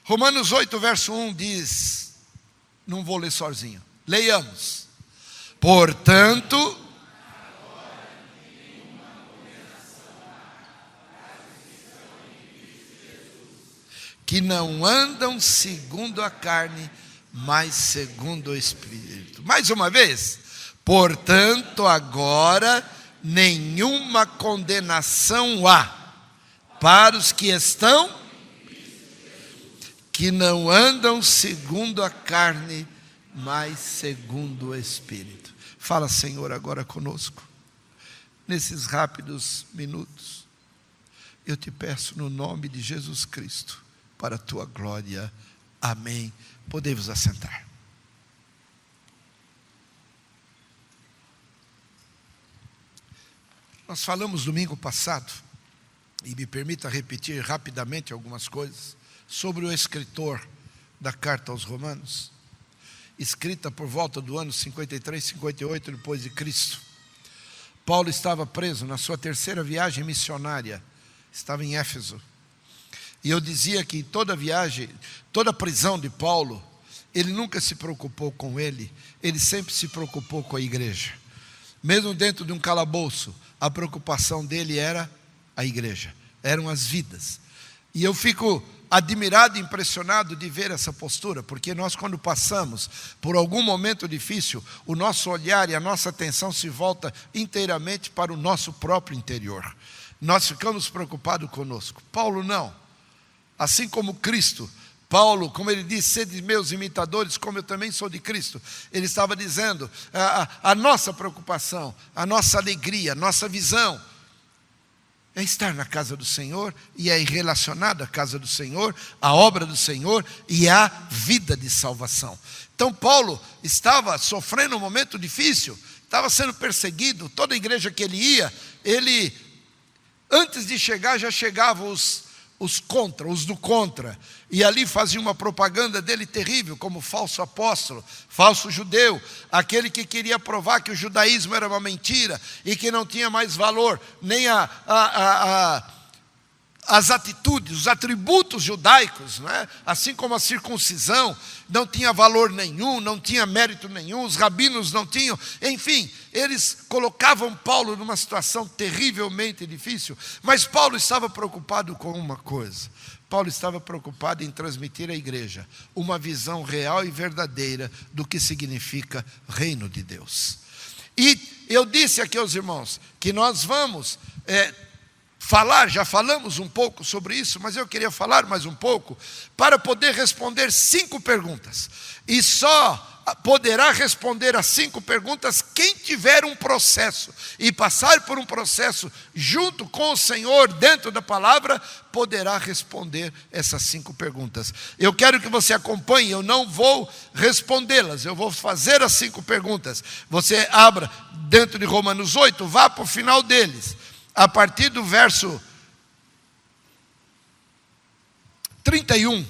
Romanos 8, verso 1 diz, não vou ler sozinho, leiamos. Portanto, que não andam segundo a carne, mas segundo o Espírito. Mais uma vez, portanto, agora nenhuma condenação há para os que estão, que não andam segundo a carne, mas segundo o Espírito. Fala, Senhor, agora conosco, nesses rápidos minutos. Eu te peço no nome de Jesus Cristo, para a tua glória. Amém. Podemos assentar. Nós falamos domingo passado, e me permita repetir rapidamente algumas coisas, sobre o escritor da carta aos Romanos, escrita por volta do ano 53, 58 depois de Cristo. Paulo estava preso na sua terceira viagem missionária, estava em Éfeso. E eu dizia que em toda viagem, toda prisão de Paulo, ele nunca se preocupou com ele sempre se preocupou com a igreja. Mesmo dentro de um calabouço, a preocupação dele era a igreja, eram as vidas. E eu fico admirado e impressionado de ver essa postura, porque nós, quando passamos por algum momento difícil, o nosso olhar e a nossa atenção se volta inteiramente para o nosso próprio interior. Nós ficamos preocupados conosco. Paulo não. Assim como Cristo, Paulo, como ele diz, sede meus imitadores, como eu também sou de Cristo. Ele estava dizendo, a nossa preocupação, a nossa alegria, a nossa visão, é estar na casa do Senhor, e é relacionado à casa do Senhor, à obra do Senhor e à vida de salvação. Então Paulo estava sofrendo um momento difícil, estava sendo perseguido, toda a igreja que ele ia, ele, antes de chegar, já chegavam os do contra, e ali fazia uma propaganda dele terrível, como falso apóstolo, falso judeu, aquele que queria provar que o judaísmo era uma mentira, e que não tinha mais valor, nem as atitudes, os atributos judaicos, não é? Assim como a circuncisão, não tinha valor nenhum, não tinha mérito nenhum, os rabinos não tinham, enfim, eles colocavam Paulo numa situação terrivelmente difícil, mas Paulo estava preocupado com uma coisa, Paulo estava preocupado em transmitir à igreja uma visão real e verdadeira do que significa reino de Deus. E eu disse aqui aos irmãos que nós vamos já falamos um pouco sobre isso, mas eu queria falar mais um pouco para poder responder 5 perguntas. E só poderá responder as 5 perguntas quem tiver um processo e passar por um processo junto com o Senhor dentro da palavra, poderá responder essas 5 perguntas. Eu quero que você acompanhe, eu não vou respondê-las, eu vou fazer as 5 perguntas. Você abra dentro de Romanos 8, vá para o final deles. A partir do verso 31.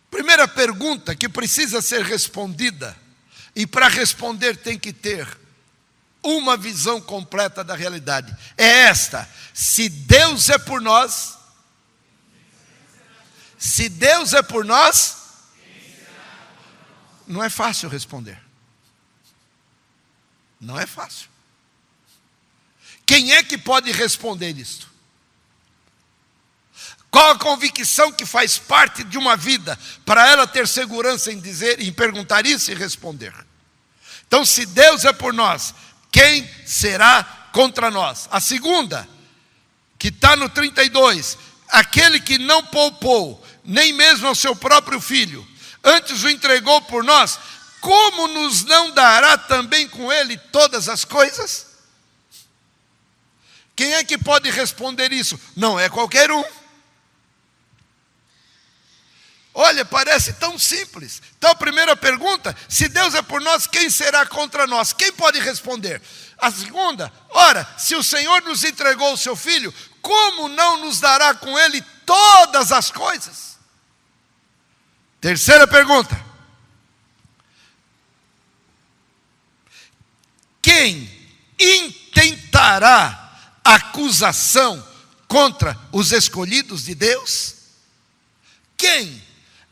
Primeira pergunta que precisa ser respondida, e para responder tem que ter uma visão completa da realidade, é esta: se Deus é por nós, não é fácil responder. Não é fácil. Quem é que pode responder isto? Qual a convicção que faz parte de uma vida para ela ter segurança em dizer, em perguntar isso e responder? Então, se Deus é por nós, quem será contra nós? A segunda, que está no 32, aquele que não poupou nem mesmo ao seu próprio filho, antes o entregou por nós, como nos não dará também com ele todas as coisas? Quem é que pode responder isso? Não é qualquer um. Olha, parece tão simples. Então a primeira pergunta, se Deus é por nós, quem será contra nós? Quem pode responder? A segunda, ora, se o Senhor nos entregou o seu filho, como não nos dará com ele todas as coisas. Terceira pergunta: quem intentará acusação contra os escolhidos de Deus? Quem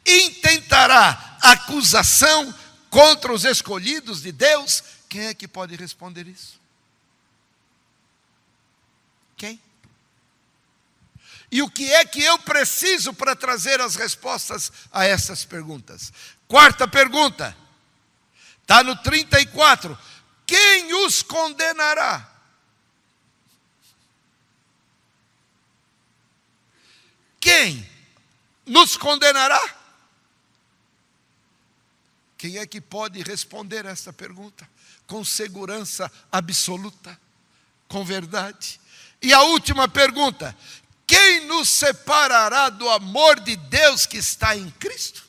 intentará acusação contra os escolhidos de Deus? Quem é que pode responder isso? Quem? E o que é que eu preciso para trazer as respostas a essas perguntas? Quarta pergunta, está no 34. Quem os condenará? Quem nos condenará? Quem é que pode responder essa pergunta com segurança absoluta, com verdade? E a última pergunta: quem nos separará do amor de Deus que está em Cristo?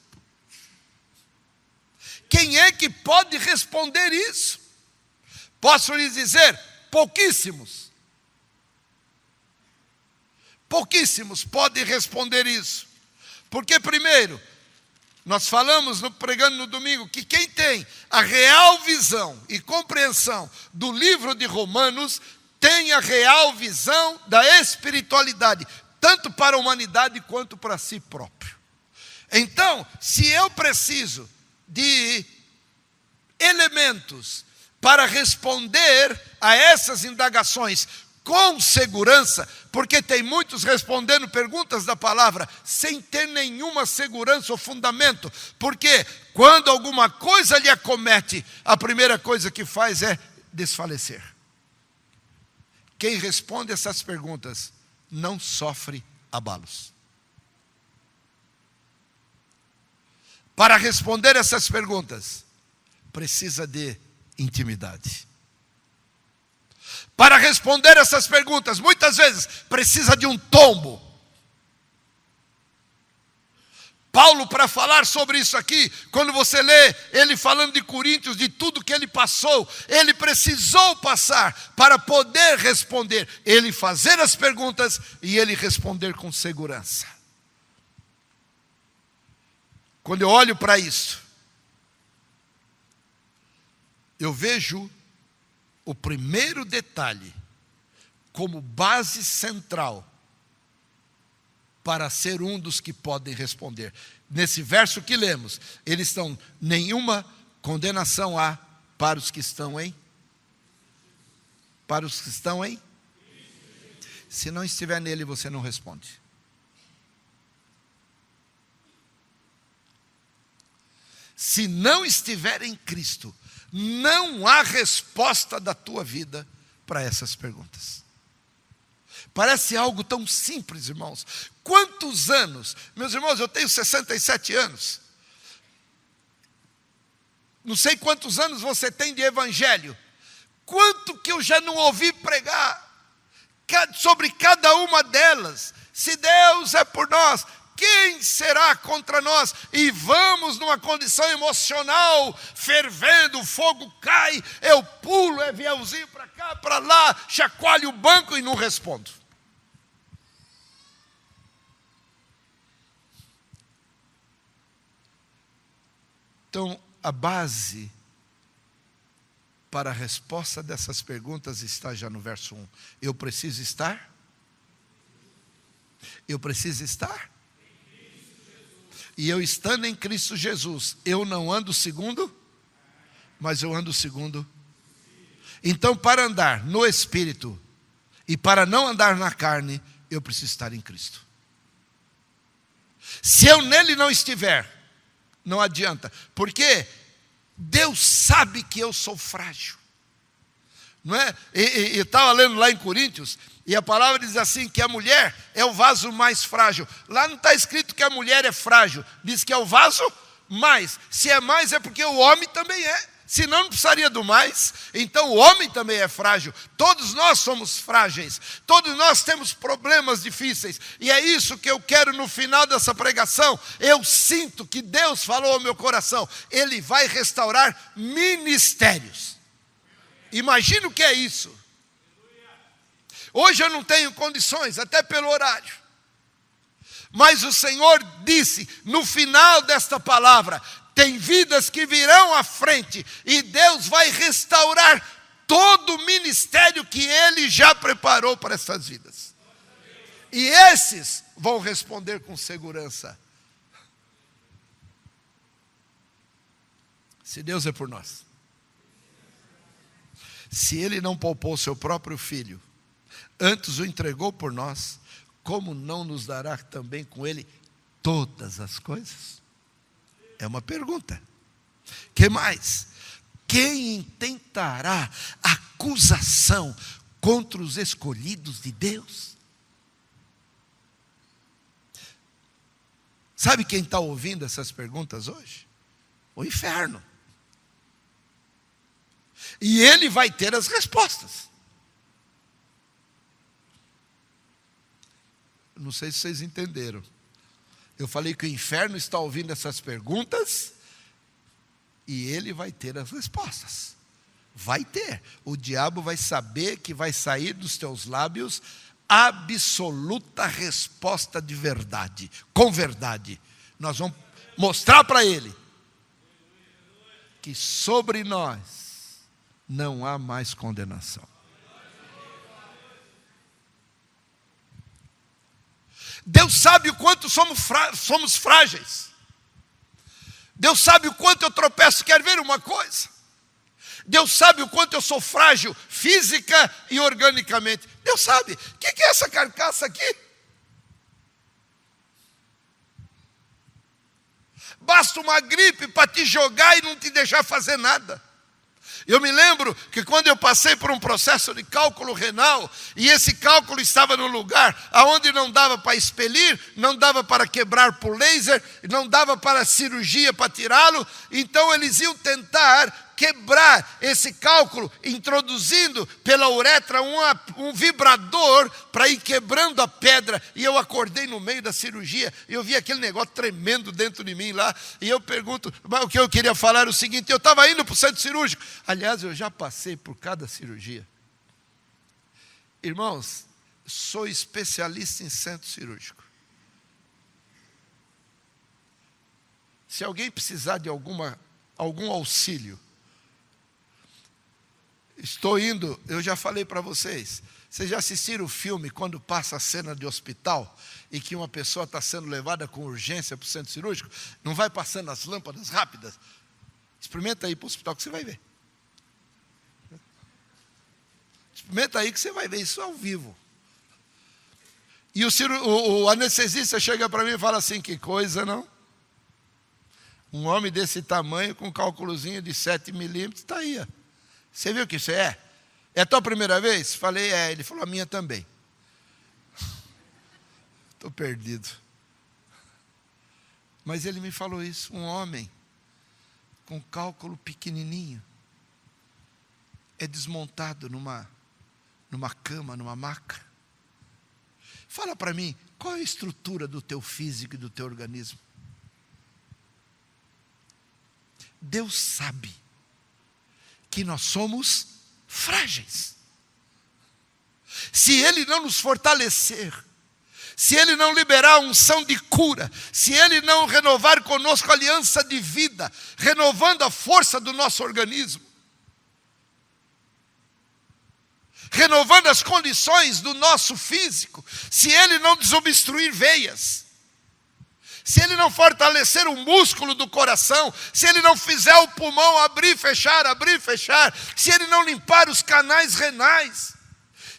Quem é que pode responder isso? Posso lhes dizer, pouquíssimos. Pouquíssimos podem responder isso. Porque primeiro, nós falamos, pregando no domingo, que quem tem a real visão e compreensão do livro de Romanos, tem a real visão da espiritualidade, tanto para a humanidade quanto para si próprio. Então, se eu preciso de elementos para responder a essas indagações com segurança, porque tem muitos respondendo perguntas da palavra sem ter nenhuma segurança ou fundamento, porque quando alguma coisa lhe acomete, a primeira coisa que faz é desfalecer. Quem responde essas perguntas não sofre abalos. Para responder essas perguntas, precisa de intimidade. Para responder essas perguntas, muitas vezes, precisa de um tombo. Paulo, para falar sobre isso aqui, quando você lê ele falando de Coríntios, de tudo que ele passou, ele precisou passar para poder responder, ele fazer as perguntas e ele responder com segurança. Quando eu olho para isso, eu vejo o primeiro detalhe como base central para ser um dos que podem responder. Nesse verso que lemos, eles estão, nenhuma condenação há para os que estão em? Para os que estão em? Se não estiver nele, você não responde. Se não estiver em Cristo, não há resposta da tua vida para essas perguntas. Parece algo tão simples, irmãos. Quantos anos? Meus irmãos, eu tenho 67 anos. Não sei quantos anos você tem de evangelho. Quanto que eu já não ouvi pregar sobre cada uma delas. Se Deus é por nós, quem será contra nós? E vamos numa condição emocional, fervendo, o fogo cai, eu pulo, é aviãozinho para cá, para lá, chacoalho o banco e não respondo. Então, a base para a resposta dessas perguntas está já no verso 1. Eu preciso estar? Eu preciso estar? E eu estando em Cristo Jesus, eu não ando segundo, mas eu ando segundo. Então, para andar no Espírito e para não andar na carne, eu preciso estar em Cristo. Se eu nele não estiver, não adianta, porque Deus sabe que eu sou frágil, não é? Eu estava lendo lá em Coríntios, e a palavra diz assim, que a mulher é o vaso mais frágil. Lá não está escrito que a mulher é frágil, diz que é o vaso mais. Se é mais é porque o homem também é, senão não precisaria do mais. Então o homem também é frágil, todos nós somos frágeis, todos nós temos problemas difíceis. E é isso que eu quero no final dessa pregação. Eu sinto que Deus falou ao meu coração, Ele vai restaurar ministérios. Imagina o que é isso. Hoje eu não tenho condições, até pelo horário. Mas o Senhor disse, no final desta palavra, tem vidas que virão à frente, e Deus vai restaurar todo o ministério que Ele já preparou para essas vidas. E esses vão responder com segurança. Se Deus é por nós, se Ele não poupou seu próprio Filho, antes o entregou por nós, como não nos dará também com Ele todas as coisas? É uma pergunta. Que mais? Quem intentará acusação contra os escolhidos de Deus? Sabe quem está ouvindo essas perguntas hoje? O inferno. E ele vai ter as respostas. Não sei se vocês entenderam. Eu falei que o inferno está ouvindo essas perguntas e ele vai ter as respostas. Vai ter. O diabo vai saber que vai sair dos teus lábios absoluta resposta de verdade, com verdade. Nós vamos mostrar para ele que sobre nós não há mais condenação. Deus sabe o quanto somos frágeis. Deus sabe o quanto eu tropeço. Quer ver uma coisa? Deus sabe o quanto eu sou frágil, física e organicamente. Deus sabe. O que é essa carcaça aqui? Basta uma gripe para te jogar e não te deixar fazer nada. Eu me lembro que quando eu passei por um processo de cálculo renal, e esse cálculo estava no lugar onde não dava para expelir, não dava para quebrar por laser, não dava para cirurgia para tirá-lo, então eles iam tentar quebrar esse cálculo, introduzindo pela uretra um vibrador para ir quebrando a pedra. E eu acordei no meio da cirurgia, e eu vi aquele negócio tremendo dentro de mim lá, e eu pergunto, mas o que eu queria falar era o seguinte: eu estava indo para o centro cirúrgico. Aliás, eu já passei por cada cirurgia. Irmãos, sou especialista em centro cirúrgico. Se alguém precisar de algum auxílio, estou indo, eu já falei para vocês. Vocês já assistiram o filme quando passa a cena de hospital e que uma pessoa está sendo levada com urgência para o centro cirúrgico? Não vai passando as lâmpadas rápidas? Experimenta aí para o hospital que você vai ver. Experimenta aí que você vai ver isso ao vivo. E o anestesista chega para mim e fala assim: que coisa, não? Um homem desse tamanho com um cálculozinho de 7 milímetros está aí, ó. Você viu o que isso é? É a tua primeira vez? Falei, é. Ele falou, a minha também. Estou perdido. Mas ele me falou isso, um homem com cálculo pequenininho é desmontado numa cama, numa maca. Fala para mim, qual é a estrutura do teu físico e do teu organismo? Deus sabe que nós somos frágeis. Se Ele não nos fortalecer, se Ele não liberar a unção de cura, se Ele não renovar conosco a aliança de vida, renovando a força do nosso organismo, renovando as condições do nosso físico, se Ele não desobstruir veias, se Ele não fortalecer o músculo do coração, se Ele não fizer o pulmão abrir e fechar, se Ele não limpar os canais renais,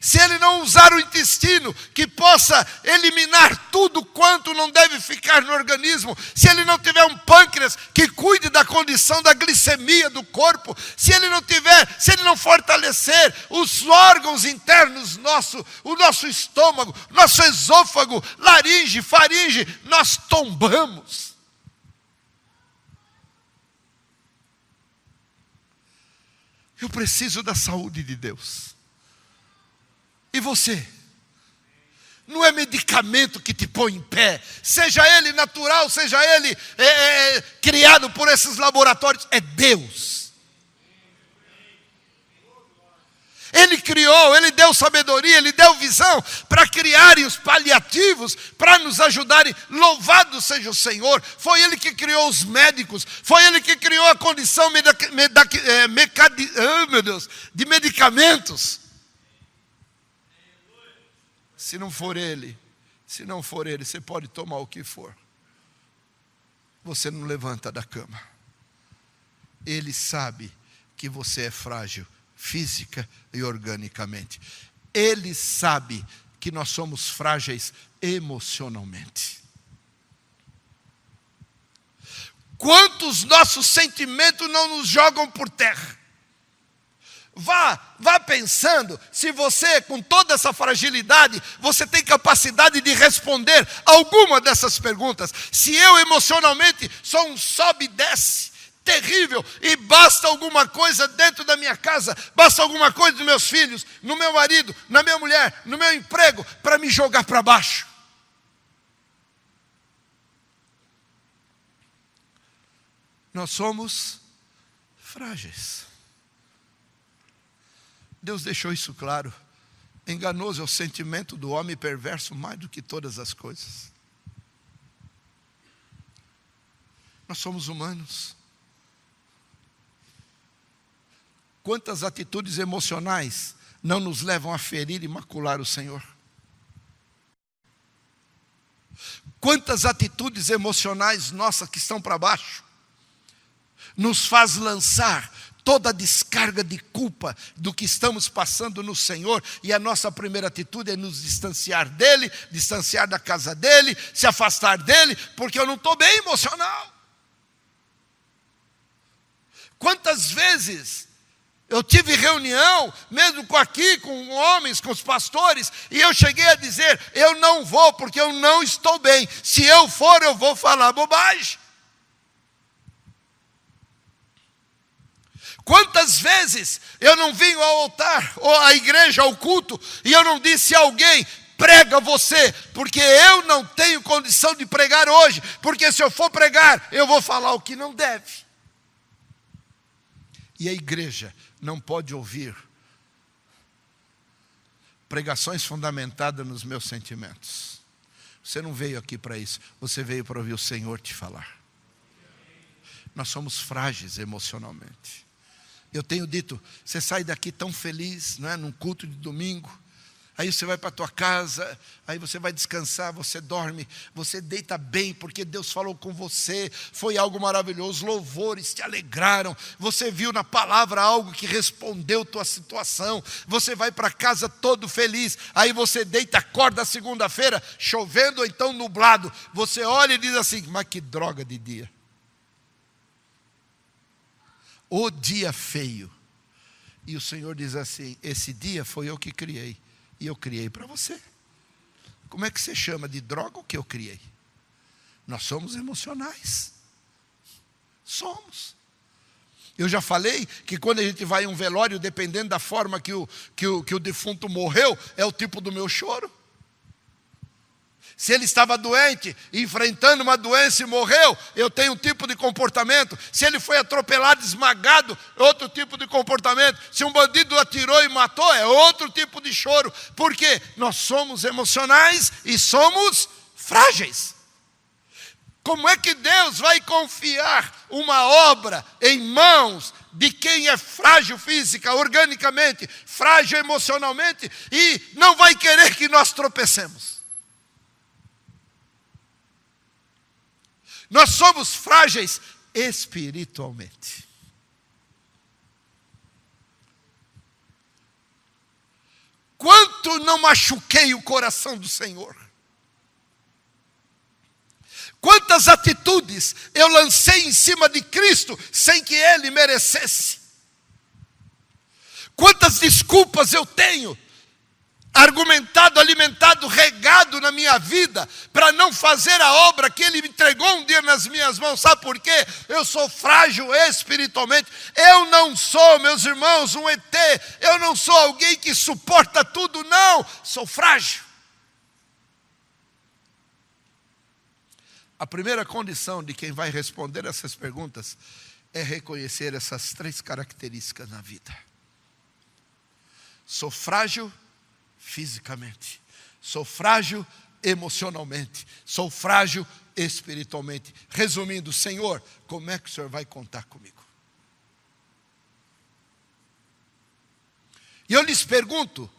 se Ele não usar o intestino que possa eliminar tudo quanto não deve ficar no organismo, se Ele não tiver um pâncreas que cuide da condição da glicemia do corpo, se Ele não fortalecer os órgãos internos nossos, o nosso estômago, nosso esôfago, laringe, faringe, nós tombamos. Eu preciso da saúde de Deus. E você? Não é medicamento que te põe em pé, seja ele natural, seja ele criado por esses laboratórios, é Deus. Ele criou, Ele deu sabedoria, Ele deu visão para criarem os paliativos, para nos ajudarem. Louvado seja o Senhor. Foi Ele que criou os médicos, foi Ele que criou a condição de medicamentos. Se não for Ele, você pode tomar o que for. Você não levanta da cama. Ele sabe que você é frágil, física e organicamente. Ele sabe que nós somos frágeis emocionalmente. Quantos nossos sentimentos não nos jogam por terra? Vá pensando se você, com toda essa fragilidade, você tem capacidade de responder alguma dessas perguntas. Se eu emocionalmente sou um sobe e desce terrível, e basta alguma coisa dentro da minha casa, basta alguma coisa dos meus filhos, no meu marido, na minha mulher, no meu emprego, para me jogar para baixo. Nós somos frágeis. Deus deixou isso claro. Enganoso é o sentimento do homem, perverso mais do que todas as coisas. Nós somos humanos. Quantas atitudes emocionais não nos levam a ferir e macular o Senhor? Quantas atitudes emocionais nossas que estão para baixo nos faz lançar toda a descarga de culpa do que estamos passando no Senhor, e a nossa primeira atitude é nos distanciar dEle, distanciar da casa dEle, se afastar dEle, porque eu não estou bem emocional. Quantas vezes eu tive reunião, mesmo com homens, com os pastores, e eu cheguei a dizer, eu não vou porque eu não estou bem. Se eu for, eu vou falar bobagem. Quantas vezes eu não vim ao altar, ou à igreja, ao culto, e eu não disse a alguém, prega você, porque eu não tenho condição de pregar hoje, porque se eu for pregar, eu vou falar o que não deve. E a igreja não pode ouvir pregações fundamentadas nos meus sentimentos. Você não veio aqui para isso, você veio para ouvir o Senhor te falar. Nós somos frágeis emocionalmente. Eu tenho dito, você sai daqui tão feliz, não é? Num culto de domingo, aí você vai para a tua casa, aí você vai descansar, você dorme, você deita bem, porque Deus falou com você, foi algo maravilhoso, louvores te alegraram, você viu na palavra algo que respondeu tua situação, você vai para casa todo feliz, aí você deita, acorda segunda-feira, chovendo ou então nublado, você olha e diz assim, mas que droga de dia. O dia feio. E o Senhor diz assim, esse dia foi eu que criei. E eu criei para você. Como é que você chama de droga o que eu criei? Nós somos emocionais. Somos. Eu já falei que quando a gente vai em um velório, dependendo da forma que o defunto morreu, é o tipo do meu choro. Se ele estava doente, enfrentando uma doença e morreu, eu tenho um tipo de comportamento. Se ele foi atropelado, esmagado, outro tipo de comportamento. Se um bandido atirou e matou, é outro tipo de choro. Porque nós somos emocionais e somos frágeis. Como é que Deus vai confiar uma obra em mãos de quem é frágil física, organicamente, frágil emocionalmente, e não vai querer que nós tropecemos? Nós somos frágeis espiritualmente. Quanto não machuquei o coração do Senhor? Quantas atitudes eu lancei em cima de Cristo sem que Ele merecesse? Quantas desculpas eu tenho argumentado, alimentado, regado na minha vida para não fazer a obra que Ele me entregou um dia nas minhas mãos. Sabe por quê? Eu sou frágil espiritualmente. Eu não sou, meus irmãos, um ET. Eu não sou alguém que suporta tudo, não. Sou frágil. A primeira condição de quem vai responder essas perguntas é reconhecer essas 3 características na vida. Sou frágil fisicamente, sou frágil emocionalmente, sou frágil espiritualmente. Resumindo, Senhor, como é que o Senhor vai contar comigo? E eu lhes pergunto,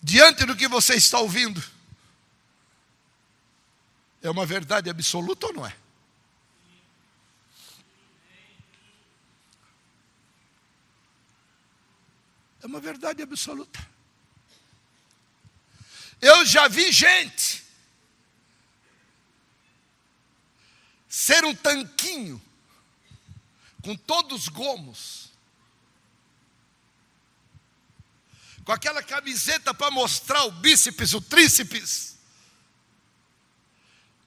diante do que você está ouvindo, é uma verdade absoluta ou não é? É uma verdade absoluta. Eu já vi gente ser um tanquinho com todos os gomos, com aquela camiseta para mostrar o bíceps, o tríceps,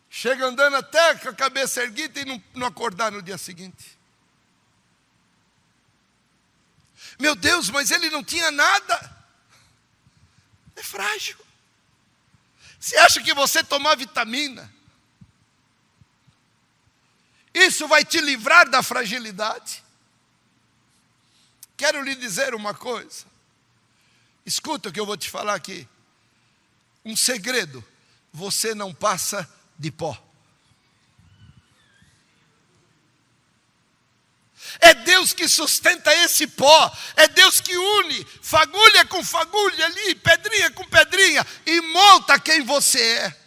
chega andando até com a cabeça erguida e não acordar no dia seguinte. Meu Deus, mas ele não tinha nada. É frágil. Você acha que você tomar vitamina, isso vai te livrar da fragilidade? Quero lhe dizer uma coisa. Escuta o que eu vou te falar aqui. Um segredo: você não passa de pó. É Deus que sustenta esse pó. É Deus que une fagulha com fagulha ali, pedrinha com pedrinha, e monta quem você é.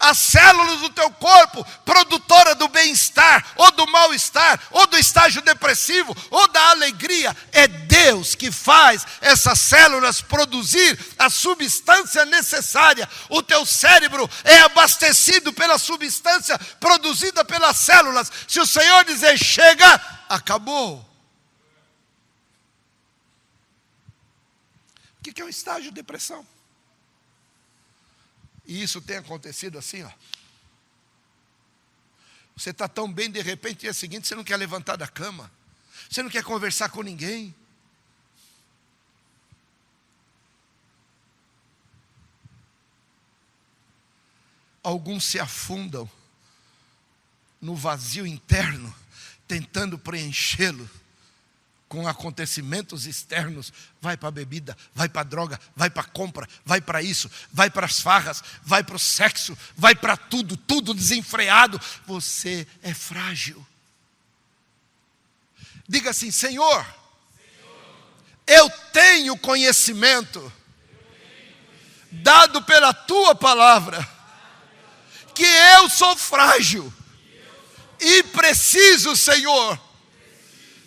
As células do teu corpo, produtora do bem-estar, ou do mal-estar, ou do estágio depressivo, ou da alegria, é Deus que faz essas células produzir a substância necessária. O teu cérebro é abastecido pela substância produzida pelas células. Se o Senhor dizer chega, acabou. O que é um estágio de depressão? E isso tem acontecido assim, ó. Você está tão bem, de repente, dia seguinte, você não quer levantar da cama. Você não quer conversar com ninguém. Alguns se afundam no vazio interno, tentando preenchê-lo com acontecimentos externos. Vai para a bebida, vai para a droga, vai para a compra, vai para isso, vai para as farras, vai para o sexo, vai para tudo, tudo desenfreado. Você é frágil. Diga assim: Senhor, eu tenho conhecimento dado pela tua palavra, que eu sou frágil e preciso, Senhor,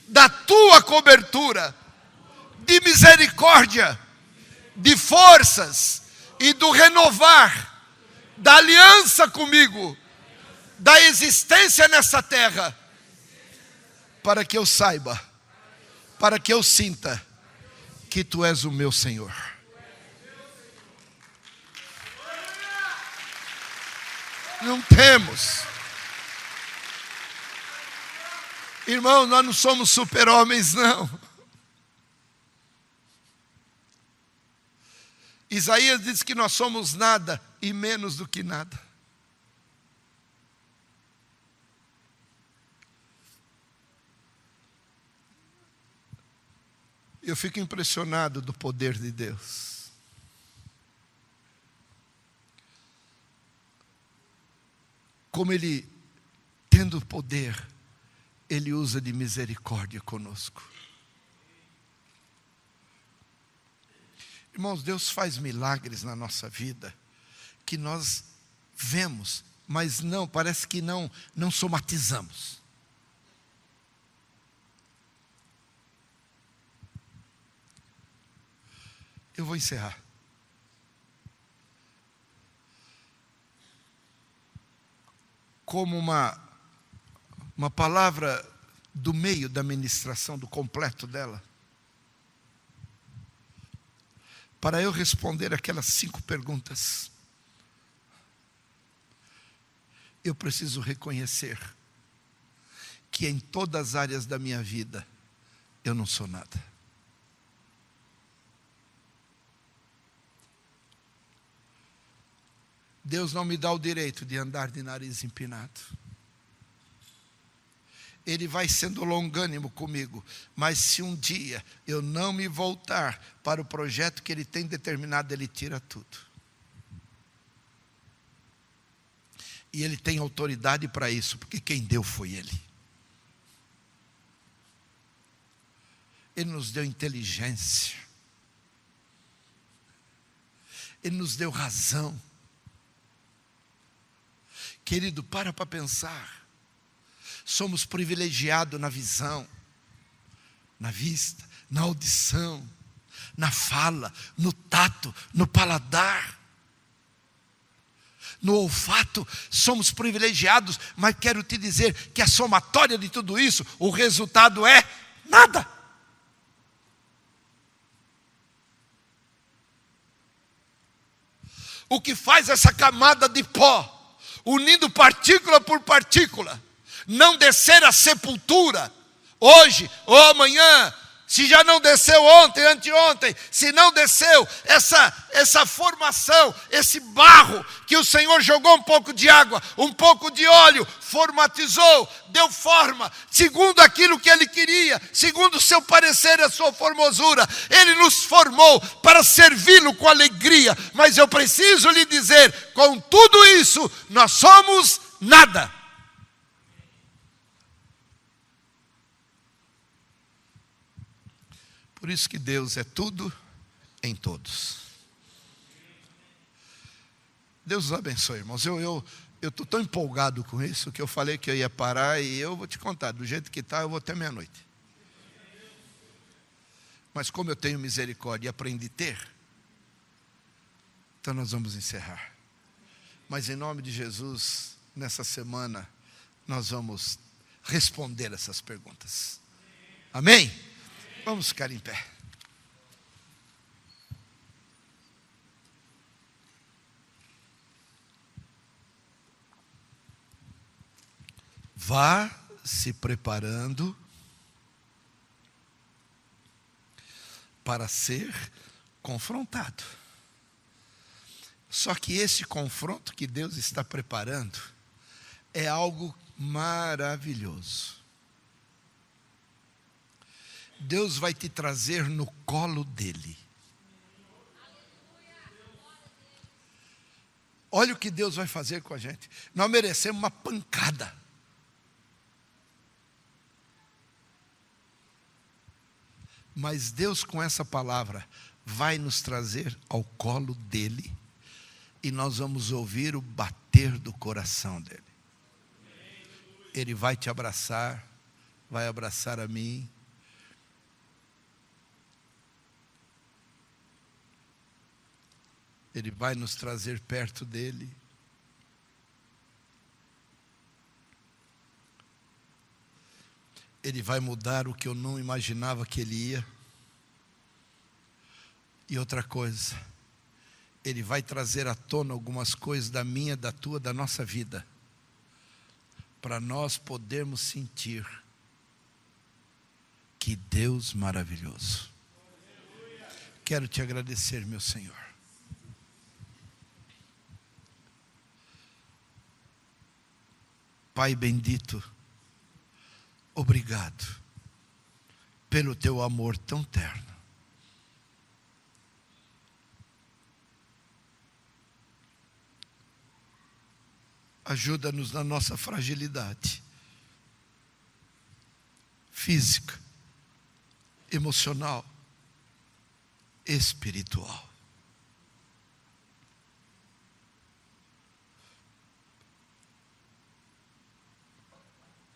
da tua cobertura, de misericórdia, de forças e do renovar da aliança comigo, da existência nessa terra, para que eu saiba, para que eu sinta que tu és o meu Senhor. Não temos. Irmão, nós não somos super-homens, não. Isaías diz que nós somos nada e menos do que nada. Eu fico impressionado do poder de Deus. Como Ele, tendo poder, Ele usa de misericórdia conosco. Irmãos, Deus faz milagres na nossa vida que nós vemos, mas não, parece que não somatizamos. Eu vou encerrar. Como uma palavra do meio da ministração, do completo dela, para eu responder aquelas 5 perguntas, eu preciso reconhecer que em todas as áreas da minha vida eu não sou nada. Deus não me dá o direito de andar de nariz empinado. Ele vai sendo longânimo comigo. Mas se um dia eu não me voltar para o projeto que Ele tem determinado, Ele tira tudo. E Ele tem autoridade para isso, porque quem deu foi Ele. Ele nos deu inteligência. Ele nos deu razão. Querido, para pensar. Somos privilegiados na visão, na vista, na audição, na fala, no tato, no paladar, no olfato. Somos privilegiados, mas quero te dizer que a somatória de tudo isso, o resultado é nada. O que faz essa camada de pó, unindo partícula por partícula, não descer à sepultura, hoje ou amanhã, se já não desceu ontem, anteontem, se não desceu essa formação, esse barro que o Senhor jogou um pouco de água, um pouco de óleo, formatizou, deu forma, segundo aquilo que Ele queria, segundo o seu parecer e a sua formosura. Ele nos formou para servi-lo com alegria, mas eu preciso lhe dizer, com tudo isso, nós somos nada. Por isso que Deus é tudo em todos. Deus os abençoe, irmãos. Eu estou tão empolgado com isso que eu falei que eu ia parar e eu vou te contar, do jeito que está, eu vou até meia-noite. Mas como eu tenho misericórdia e aprendi a ter, então nós vamos encerrar. Mas em nome de Jesus, nessa semana, nós vamos responder essas perguntas. Amém? Vamos ficar em pé. Vá se preparando para ser confrontado. Só que esse confronto que Deus está preparando é algo maravilhoso. Deus vai te trazer no colo dele. Olha o que Deus vai fazer com a gente. Nós merecemos uma pancada. Mas Deus, com essa palavra, vai nos trazer ao colo dele. E nós vamos ouvir o bater do coração dele. Ele vai te abraçar, vai abraçar a mim. Ele vai nos trazer perto dele. Ele vai mudar o que eu não imaginava que ele ia. E outra coisa, Ele vai trazer à tona algumas coisas da minha, da tua, da nossa vida, para nós podermos sentir que Deus maravilhoso. Quero te agradecer, meu Senhor. Pai bendito, obrigado pelo teu amor tão terno. Ajuda-nos na nossa fragilidade física, emocional, espiritual.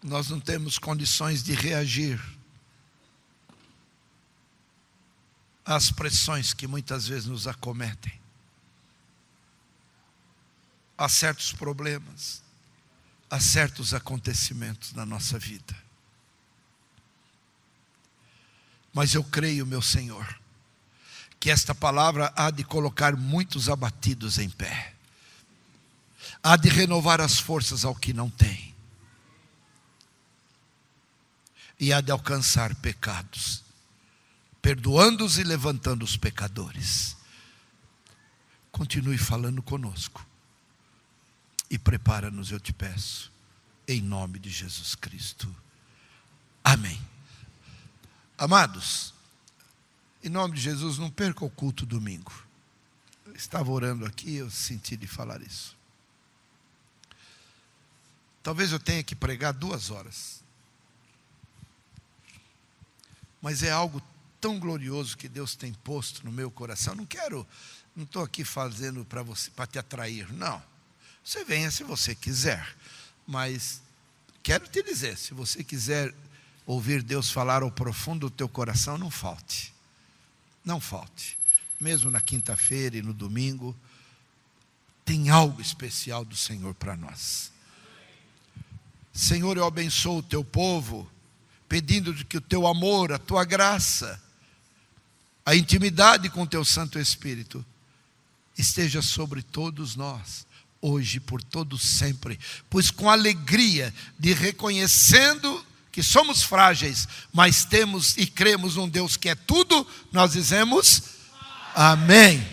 Nós não temos condições de reagir às pressões que muitas vezes nos acometem, a certos problemas, a certos acontecimentos na nossa vida. Mas eu creio, meu Senhor, que esta palavra há de colocar muitos abatidos em pé, há de renovar as forças ao que não tem, e há de alcançar pecados, perdoando-os e levantando os pecadores. Continue falando conosco e prepara-nos, eu te peço, em nome de Jesus Cristo. Amém. Amados, em nome de Jesus, não perca o culto domingo. Eu estava orando aqui, eu senti de falar isso. Talvez eu tenha que pregar 2 horas. Mas é algo tão glorioso que Deus tem posto no meu coração. Não estou aqui fazendo para você, para te atrair, não. Você venha se você quiser. Mas quero te dizer, se você quiser ouvir Deus falar ao profundo do teu coração, não falte. Não falte. Mesmo na quinta-feira e no domingo, tem algo especial do Senhor para nós. Senhor, eu abençoo o teu povo, pedindo que o teu amor, a tua graça, a intimidade com o teu Santo Espírito esteja sobre todos nós, hoje, por todo sempre. Pois com alegria de reconhecendo que somos frágeis, mas temos e cremos num Deus que é tudo, nós dizemos amém.